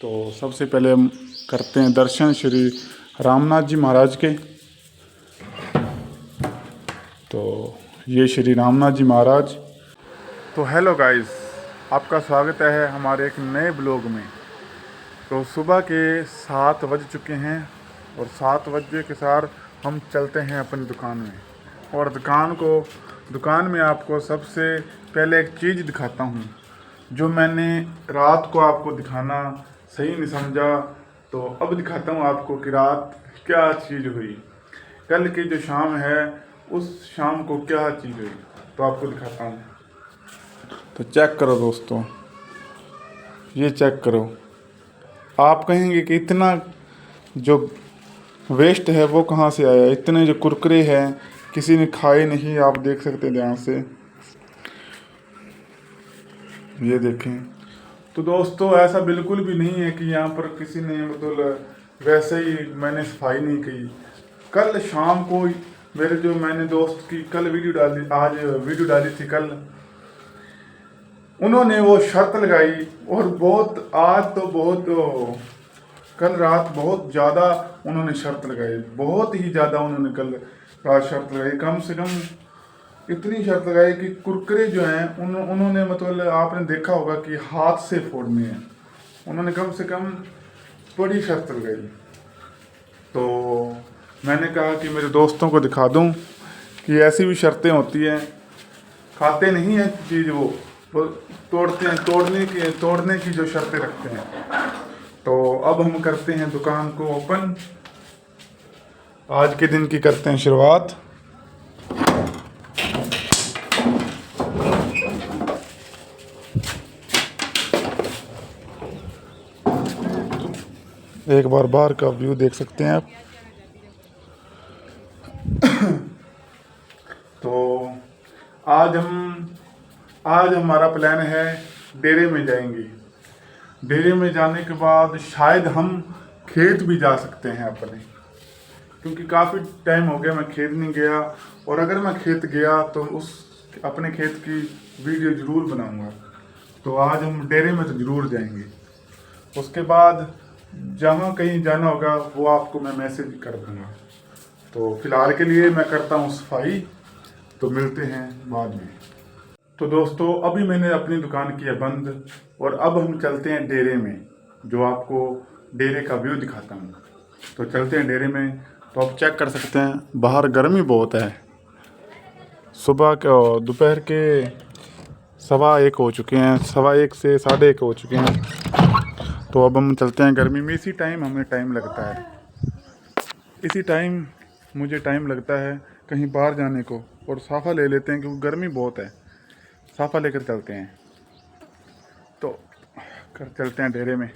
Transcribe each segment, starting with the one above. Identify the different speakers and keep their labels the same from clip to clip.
Speaker 1: तो सबसे पहले हम करते हैं दर्शन श्री रामनाथ जी महाराज के। तो ये श्री रामनाथ जी महाराज। तो हेलो गाइस, आपका स्वागत है हमारे एक नए ब्लॉग में। तो सुबह के 7 बज चुके हैं और 7 बजे के साथ हम चलते हैं अपनी दुकान में। और दुकान में आपको सबसे पहले एक चीज़ दिखाता हूँ जो मैंने रात को आपको दिखाना सही नहीं समझा, तो अब दिखाता हूँ आपको कि रात क्या चीज़ हुई। कल की जो शाम है उस शाम को क्या चीज़ हुई तो आपको दिखाता हूँ। तो चेक करो दोस्तों, ये चेक करो। आप कहेंगे कि इतना जो वेस्ट है वो कहाँ से आया। इतने जो कुरकुरे हैं किसी ने खाए नहीं, आप देख सकते हैं ध्यान से, ये देखें। तो दोस्तों ऐसा बिल्कुल भी नहीं है कि यहाँ पर किसी ने मतलब वैसे ही मैंने सफाई नहीं की। कल शाम को मैंने दोस्त की कल वीडियो डाली, आज वीडियो डाली थी कल, उन्होंने वो शर्त लगाई और कल रात बहुत ज़्यादा उन्होंने शर्त लगाई, बहुत ही ज़्यादा उन्होंने कल रात शर्त लगाई। कम से कम इतनी शर्त लगाई कि कुरकुरे जो हैं उन्होंने मतलब आपने देखा होगा कि हाथ से फोड़ने हैं। उन्होंने कम से कम बड़ी शर्त लगाई। तो मैंने कहा कि मेरे दोस्तों को दिखा दूं कि ऐसी भी शर्तें होती हैं। खाते नहीं है चीज़, वो तोड़ते हैं, तोड़ने की जो शर्तें रखते हैं। तो अब हम करते हैं दुकान को ओपन, आज के दिन की करते हैं शुरुआत। एक बार बाहर का व्यू देख सकते हैं आप। तो आज हमारा प्लान है डेरे में जाएंगे। डेरे में जाने के बाद शायद हम खेत भी जा सकते हैं अपने, क्योंकि काफ़ी टाइम हो गया मैं खेत नहीं गया। और अगर मैं खेत गया तो उस अपने खेत की वीडियो ज़रूर बनाऊंगा। तो आज हम डेरे में तो ज़रूर जाएंगे। उसके बाद जहाँ कहीं जाना होगा वो आपको मैं मैसेज कर दूंगा। तो फिलहाल के लिए मैं करता हूँ सफाई, तो मिलते हैं बाद में। तो दोस्तों अभी मैंने अपनी दुकान की है बंद और अब हम चलते हैं डेरे में, जो आपको डेरे का व्यू दिखाता हूँ। तो चलते हैं डेरे में। तो आप चेक कर सकते हैं बाहर गर्मी बहुत है। सुबह के दोपहर के 1:15 हो चुके हैं, 1:15 से 1:30 हो चुके हैं। तो अब हम चलते हैं गर्मी में। इसी टाइम हमें टाइम लगता है, मुझे टाइम लगता है कहीं बाहर जाने को। और साफ़ा ले लेते हैं क्योंकि गर्मी बहुत है, साफ़ा लेकर चलते हैं। तो चलते हैं डेरे में,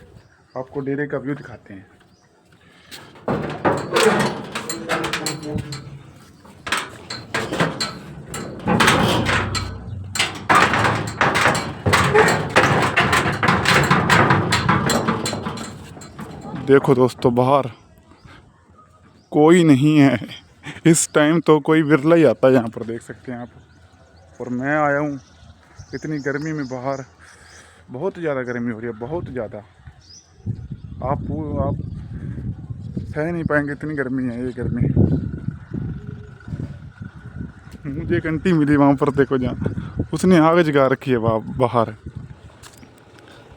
Speaker 1: आपको डेरे का व्यू दिखाते हैं। देखो दोस्तों बाहर कोई नहीं है इस टाइम, तो कोई बिरला ही आता है यहाँ पर, देख सकते हैं आप। और मैं आया हूँ इतनी गर्मी में बाहर, बहुत ज़्यादा गर्मी हो रही है, बहुत ज़्यादा। आप सह नहीं पाएंगे, इतनी गर्मी है। ये गर्मी मुझे एक आंटी मिली वहाँ पर, देखो जहाँ उसने आग जगा रखी है बाहर।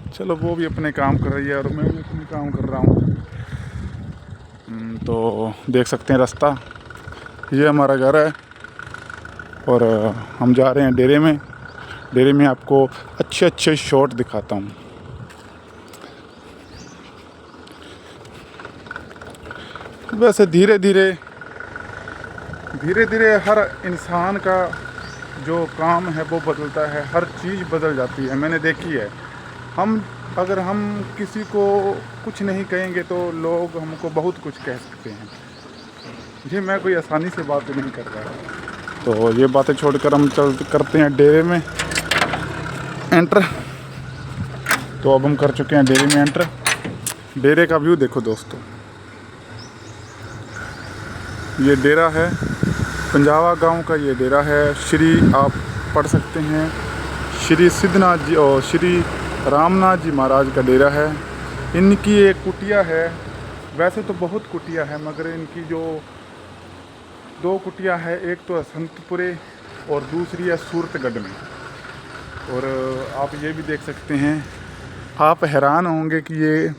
Speaker 1: चलो वो भी अपने काम कर रही है और मैं भी अपने काम कर रहा हूँ। तो देख सकते हैं रास्ता, ये हमारा घर है और हम जा रहे हैं डेरे में। डेरे में आपको अच्छे अच्छे शॉट दिखाता हूँ। वैसे धीरे धीरे हर इंसान का जो काम है वो बदलता है, हर चीज़ बदल जाती है, मैंने देखी है। अगर हम किसी को कुछ नहीं कहेंगे तो लोग हमको बहुत कुछ कह सकते हैं। ये मैं कोई आसानी से बात नहीं कर रहा। तो ये बातें छोड़कर हम करते हैं डेरे में एंटर। तो अब हम कर चुके हैं डेरे में एंटर। डेरे का व्यू देखो दोस्तों, ये डेरा है पंजावा गांव का, ये डेरा है आप पढ़ सकते हैं श्री सिद्धनाथ जी और श्री रामनाथ जी महाराज का डेरा है। इनकी एक कुटिया है, वैसे तो बहुत कुटिया है मगर इनकी जो 2 कुटिया है, एक तो संतपुरे और दूसरी है सूरतगढ़ में। और आप ये भी देख सकते हैं, आप हैरान होंगे कि ये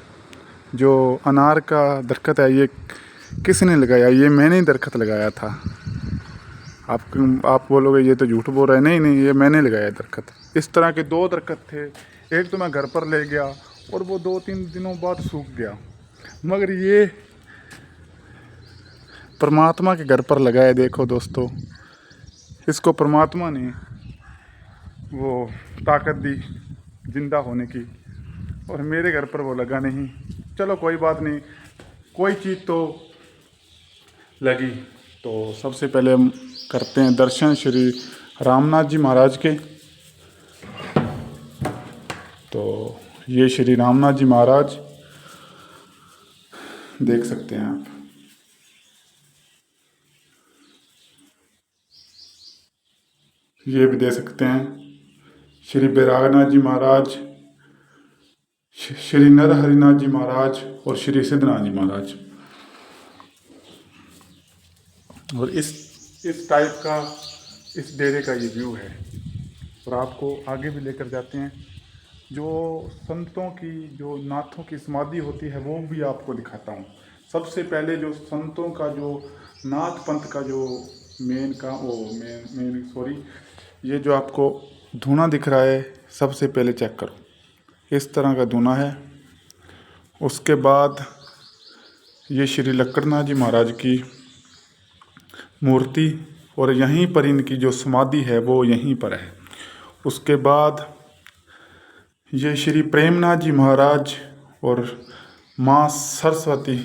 Speaker 1: जो अनार का दरख्त है ये किसने लगाया। ये मैंने ही दरख्त लगाया था। आप बोलोगे ये तो झूठ बोल रहे हैं। नहीं नहीं, ये मैंने लगाया दरख्त। इस तरह के 2 दरख्त थे, एक तो मैं घर पर ले गया और वो 2-3 दिनों बाद सूख गया, मगर ये परमात्मा के घर पर लगाया। देखो दोस्तों, इसको परमात्मा ने वो ताकत दी जिंदा होने की, और मेरे घर पर वो लगा नहीं। चलो कोई बात नहीं, कोई चीज़ तो लगी। तो सबसे पहले हम करते हैं दर्शन श्री रामनाथ जी महाराज के। तो ये श्री रामनाथ जी महाराज देख सकते हैं आप। ये भी दे सकते हैं श्री बैरागनाथ जी महाराज, श्री नर हरिनाथ जी महाराज और श्री सिद्धनाथ जी महाराज। और इस टाइप का इस डेरे का ये व्यू है। और आपको आगे भी लेकर जाते हैं, जो संतों की जो नाथों की समाधि होती है वो भी आपको दिखाता हूँ। सबसे पहले जो संतों का जो नाथ पंथ का जो मेन सॉरी, ये जो आपको धूना दिख रहा है, सबसे पहले चेक करो। इस तरह का धूना है। उसके बाद ये श्री लक्कड़नाथ जी महाराज की मूर्ति, और यहीं पर इनकी जो समाधि है वो यहीं पर है। उसके बाद ये श्री प्रेमनाथ जी महाराज और माँ सरस्वती,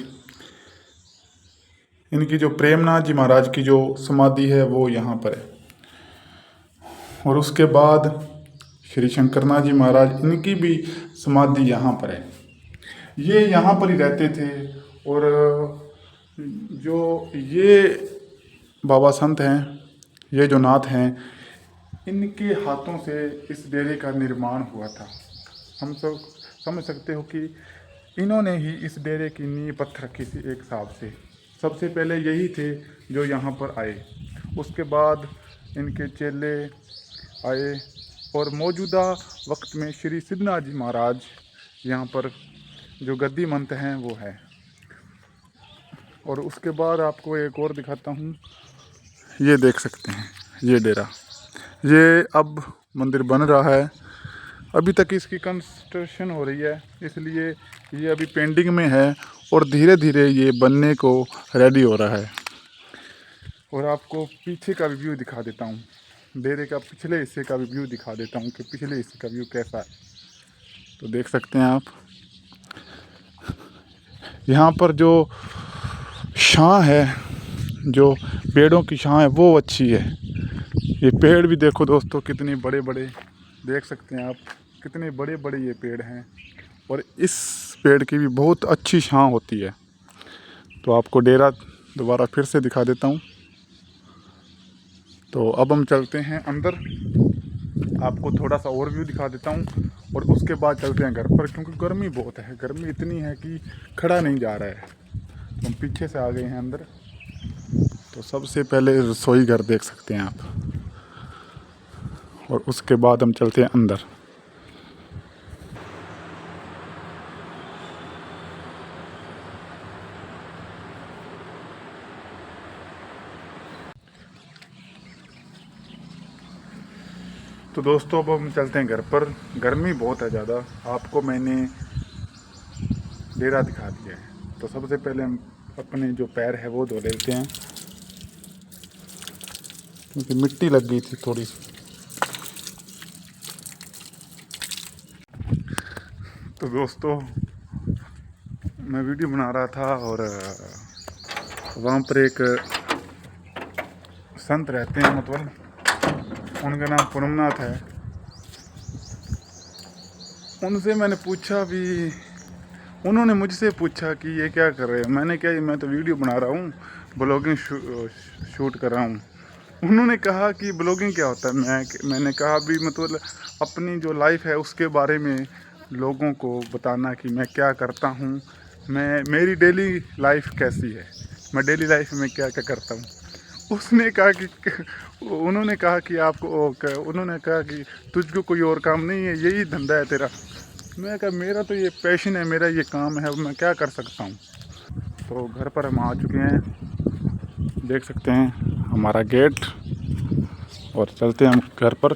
Speaker 1: इनकी जो प्रेमनाथ जी महाराज की जो समाधि है वो यहाँ पर है। और उसके बाद श्री शंकरनाथ जी महाराज, इनकी भी समाधि यहाँ पर है। ये यहाँ पर ही रहते थे। और जो ये बाबा संत हैं, ये जो नाथ हैं, इनके हाथों से इस डेरे का निर्माण हुआ था। हम सब समझ सकते हो कि इन्होंने ही इस डेरे की नींव पत्थर रखी थी एक हिसाब से। सबसे पहले यही थे जो यहाँ पर आए, उसके बाद इनके चेले आए, और मौजूदा वक्त में श्री सिद्धनाथ जी महाराज यहाँ पर जो गद्दी मंत हैं वो है। और उसके बाद आपको एक और दिखाता हूँ, ये देख सकते हैं ये डेरा। ये अब मंदिर बन रहा है, अभी तक इसकी कंस्ट्रक्शन हो रही है, इसलिए ये अभी पेंडिंग में है और धीरे धीरे ये बनने को रेडी हो रहा है। और आपको पीछे का भी व्यू दिखा देता हूँ, डेरे का पिछले हिस्से का भी व्यू दिखा देता हूँ कि पिछले हिस्से का व्यू कैसा है। तो देख सकते हैं आप, यहाँ पर जो छां है, जो पेड़ों की छां है वो अच्छी है। ये पेड़ भी देखो दोस्तों कितने बड़े बड़े, देख सकते हैं आप कितने बड़े बड़े ये पेड़ हैं, और इस पेड़ की भी बहुत अच्छी छां होती है। तो आपको डेरा दोबारा फिर से दिखा देता हूँ। तो अब हम चलते हैं अंदर, आपको थोड़ा सा और व्यू दिखा देता हूँ, और उसके बाद चलते हैं घर पर, क्योंकि गर्मी बहुत है। गर्मी इतनी है कि खड़ा नहीं जा रहा है। तो हम पीछे से आ गए हैं अंदर। तो सबसे पहले रसोई घर देख सकते हैं आप, और उसके बाद हम चलते हैं अंदर। तो दोस्तों अब हम चलते हैं घर पर। गर्मी बहुत है ज़्यादा, आपको मैंने डेरा दिखा दिया है। तो सबसे पहले हम अपने जो पैर है वो धो लेते हैं, क्योंकि मिट्टी लग गई थी थोड़ी सी। तो दोस्तों मैं वीडियो बना रहा था, और वहाँ पर एक संत रहते हैं, मतलब उनका नाम पूनमनाथ है। उनसे मैंने पूछा भी, उन्होंने मुझसे पूछा कि ये क्या कर रहे हैं। मैंने क्या, मैं तो वीडियो बना रहा हूँ, ब्लॉगिंग शूट कर रहा हूँ। उन्होंने कहा कि ब्लॉगिंग क्या होता है। मैंने कहा भी मतलब अपनी जो लाइफ है उसके बारे में लोगों को बताना कि मैं क्या करता हूँ, मेरी डेली लाइफ कैसी है, मैं डेली लाइफ में क्या क्या करता हूँ। उन्होंने कहा कि उन्होंने कहा कि तुझको कोई और काम नहीं है, यही धंधा है तेरा। मैं कहा मेरा तो ये पैशन है, मेरा ये काम है, मैं क्या कर सकता हूँ। तो घर पर हम आ चुके हैं, देख सकते हैं हमारा गेट, और चलते हैं हम घर पर।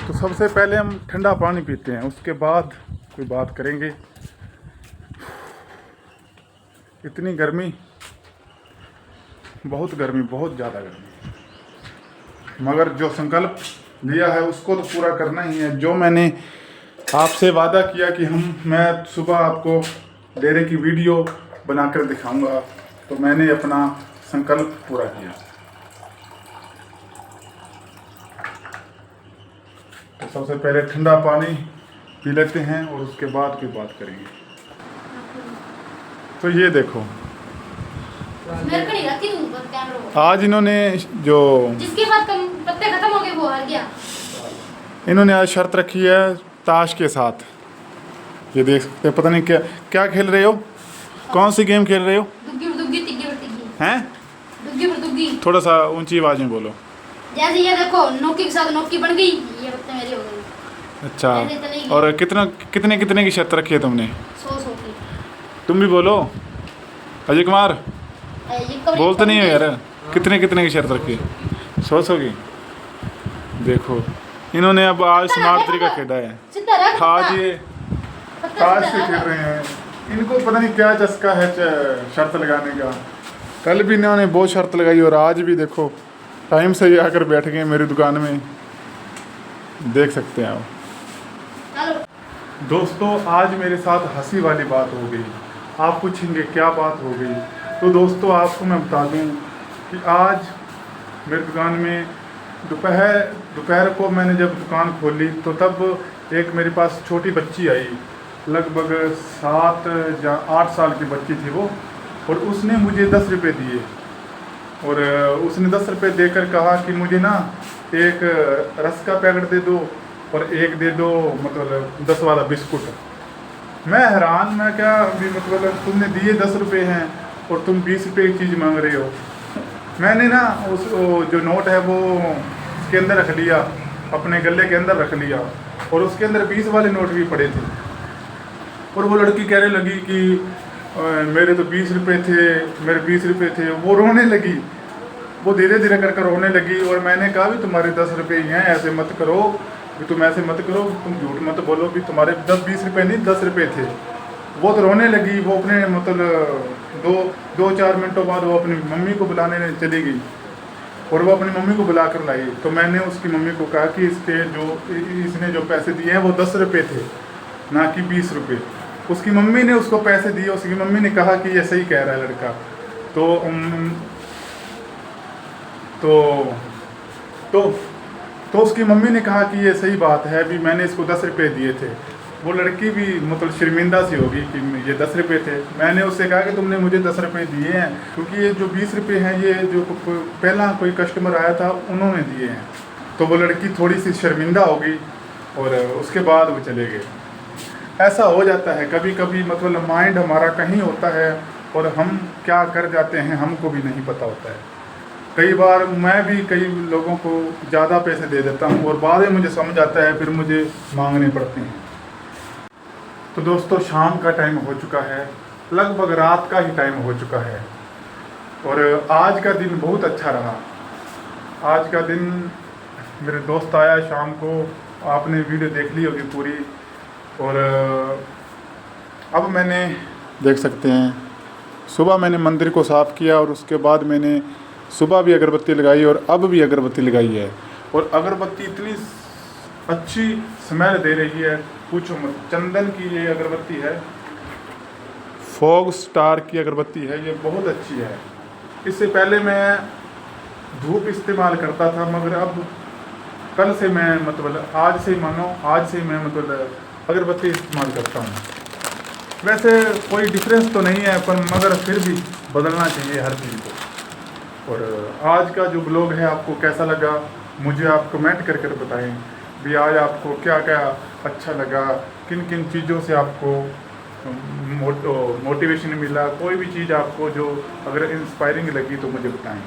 Speaker 1: तो सबसे पहले हम ठंडा पानी पीते हैं, उसके बाद कोई बात करेंगे। इतनी गर्मी, बहुत गर्मी, बहुत ज़्यादा गर्मी, मगर जो संकल्प लिया है उसको तो पूरा करना ही है। जो मैंने आपसे वादा किया कि मैं सुबह आपको डेरे की वीडियो बनाकर दिखाऊंगा, तो मैंने अपना संकल्प पूरा किया। तो सबसे पहले ठंडा पानी पी लेते हैं और उसके बाद कोई बात करेंगे। तो ये देखो, आज इन्होंने जो
Speaker 2: जिसके बाद पत्ते खत्म हो गए वो हार गया।
Speaker 1: इन्होंने आज शर्त रखी है ताश के साथ। ये देख सकते हैं, पता नहीं क्या क्या खेल रहे हो, कौन सी गेम खेल रहे हो? हैं? थोड़ा सा ऊंची आवाज में बोलो।
Speaker 2: जैसे ये देखो, नौकी के साथ नौकी बन गई, ये पत्ते मेरी हो गई।
Speaker 1: अच्छा, और कितने की शर्त रखी है तुमने?
Speaker 2: 100 की।
Speaker 1: तुम भी बोलो अजय कुमार, बोलते नहीं हो यार। कितने की शर्त रखी है? 100 की। देखो इन्होंने अब आज स्मार्ट तरीका खेला है, आज ये ताश से खेल रहे हैं। इनको पता नहीं क्या चस्का है शर्त लगाने का। कल भी इन्होंने बहुत शर्त लगाई और आज भी देखो टाइम से ही आकर बैठ गए मेरी दुकान में, देख सकते हैं आप। दोस्तों आज मेरे साथ हंसी वाली बात हो गई। आप पूछेंगे क्या बात हो गई? तो दोस्तों आपको मैं बता दूं कि आज मेरी दुकान में दोपहर को मैंने जब दुकान खोली तो तब एक मेरे पास छोटी बच्ची आई, लगभग 7 या 8 साल की बच्ची थी वो, और उसने मुझे 10 रुपये दिए। और उसने 10 रुपये देकर कहा कि मुझे ना एक रस का पैकेट दे दो और एक दे दो मतलब 10 वाला बिस्कुट। मैं हैरान, मैं क्या अभी मतलब तुमने दिए 10 रुपये हैं और तुम 20 रुपये की चीज़ मांग रहे हो। मैंने ना जो नोट है वो उसके अंदर रख लिया, अपने गले के अंदर रख लिया, और उसके अंदर 20 वाले नोट भी पड़े थे। और वो लड़की कहने लगी कि मेरे तो 20 रुपये थे, मेरे 20 रुपये थे। वो रोने लगी, वो धीरे धीरे कर रोने लगी। और मैंने कहा भी तुम्हारे 10 रुपये ही हैं, ऐसे मत करो, कि तुम ऐसे मत करो, तुम झूठ मत बोलो कि तुम्हारे 20 रुपये नहीं 10 रुपये थे। वो तो रोने लगी। वो अपने मतलब 2-4 मिनटों बाद वो अपनी मम्मी को बुलाने चली गई और वो अपनी मम्मी को बुला कर लाई। तो मैंने उसकी मम्मी को कहा कि इसने जो पैसे दिए हैं वो 10 रुपये थे, ना कि 20 रुपये। उसकी मम्मी ने उसको पैसे दिए, उसकी मम्मी ने कहा कि ये सही कह रहा है लड़का। तो उसकी मम्मी ने कहा कि ये सही बात है, भी मैंने इसको 10 रुपये दिए थे। वो लड़की भी मतलब शर्मिंदा सी होगी कि ये 10 रुपये थे। मैंने उससे कहा कि तुमने मुझे 10 रुपये दिए हैं, क्योंकि ये जो 20 रुपये हैं ये जो पहला कोई कस्टमर आया था उन्होंने दिए हैं। तो वो लड़की थोड़ी सी शर्मिंदा हो गई और उसके बाद वो चले गए। ऐसा हो जाता है कभी कभी, मतलब माइंड हमारा कहीं होता है और हम क्या कर जाते हैं हमको भी नहीं पता होता है। कई बार मैं भी कई लोगों को ज़्यादा पैसे दे देता हूँ और बाद में मुझे समझ आता है, फिर मुझे मांगने पड़ते हैं। तो दोस्तों शाम का टाइम हो चुका है, लगभग रात का ही टाइम हो चुका है, और आज का दिन बहुत अच्छा रहा। आज का दिन मेरे दोस्त आया शाम को, आपने वीडियो देख ली होगी पूरी। और अब मैंने देख सकते हैं सुबह मैंने मंदिर को साफ़ किया और उसके बाद मैंने सुबह भी अगरबत्ती लगाई और अब भी अगरबत्ती लगाई है। और अगरबत्ती इतनी अच्छी स्मेल दे रही है, पूछो मत। चंदन की ये अगरबत्ती है, फॉग स्टार की अगरबत्ती है, ये बहुत अच्छी है। इससे पहले मैं धूप इस्तेमाल करता था, मगर अब कल से मैं मतलब आज से मैं मतलब अगरबत्ती इस्तेमाल करता हूँ। वैसे कोई डिफरेंस तो नहीं है, पर मगर फिर भी बदलना चाहिए हर चीज़ को। और आज का जो ब्लॉग है आपको कैसा लगा मुझे आप कमेंट कर कर बताएं भी आज आपको क्या क्या अच्छा लगा, किन किन चीज़ों से आपको मोटिवेशन मिला, कोई भी चीज़ आपको जो अगर इंस्पायरिंग लगी तो मुझे बताएं।